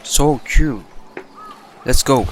So cute. Let's go.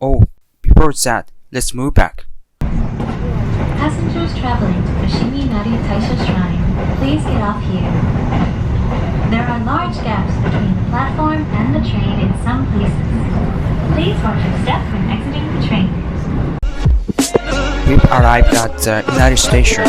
Oh, before that, let's move back. Passengers traveling to Fushimi Inari Daisha Shrine, please get off here. There are large gaps between the platform and the train in some places. Please watch your step when exiting the train. We've arrived at the Inari station.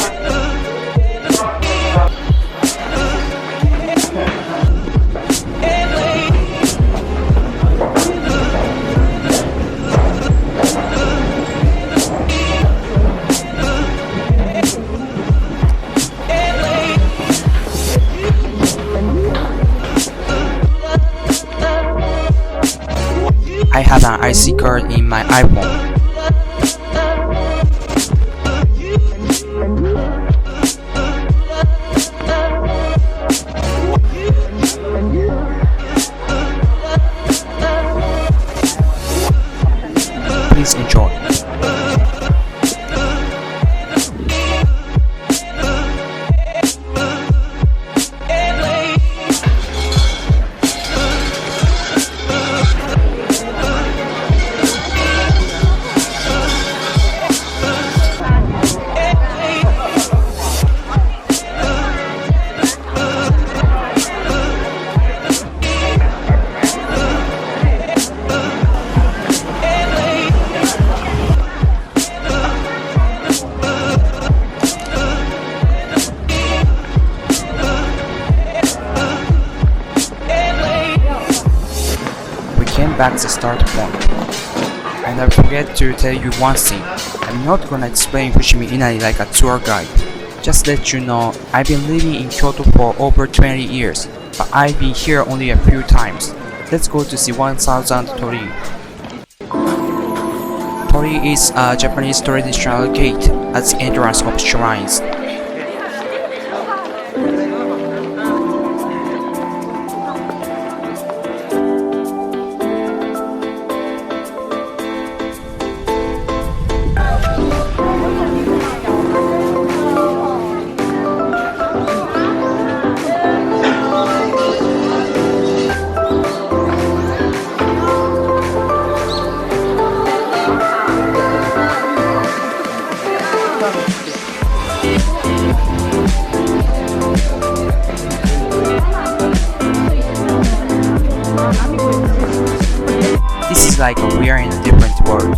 I have an IC card in my iPhone. Please enjoy. Back the start point. And I forget to tell you one thing. I'm not gonna explain Fushimi Inari like a tour guide. Just let you know, I've been living in Kyoto for over 20 years, but I've been here only a few times. Let's go to see 1000 torii. Torii is a Japanese traditional gate at the entrance of shrines. This is like we are in a different world.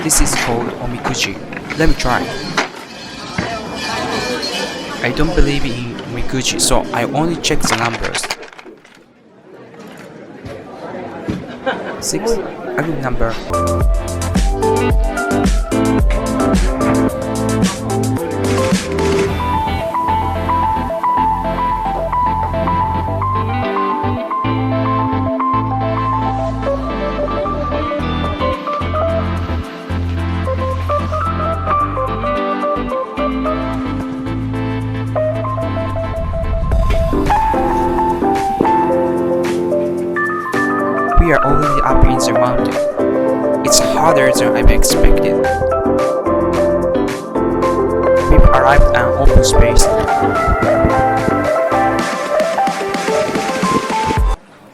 This is called omikuji. Let me try. I don't believe in omikuji, so I only check the numbers. 6, a good number. We are already up in the mountain. It's harder than I've expected. We've arrived at an open space.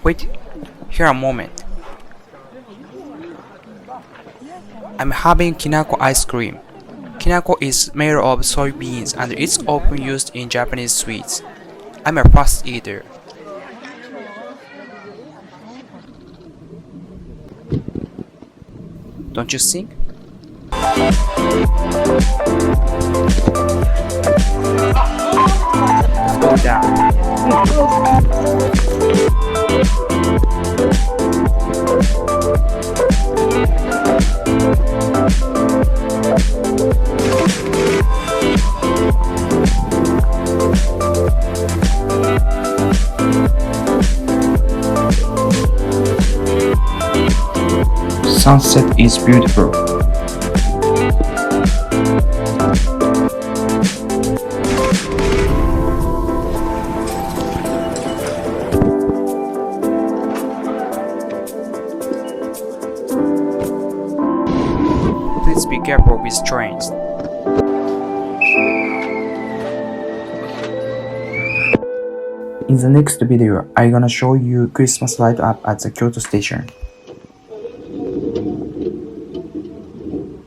Wait, here a moment. I'm having kinako ice cream. Kinako is made of soybeans and it's often used in Japanese sweets. I'm a fast eater. Don't you think? Let's go down. sunset is beautiful. Please be careful with trains. In the next video, I'm gonna show you Christmas light up at the Kyoto station.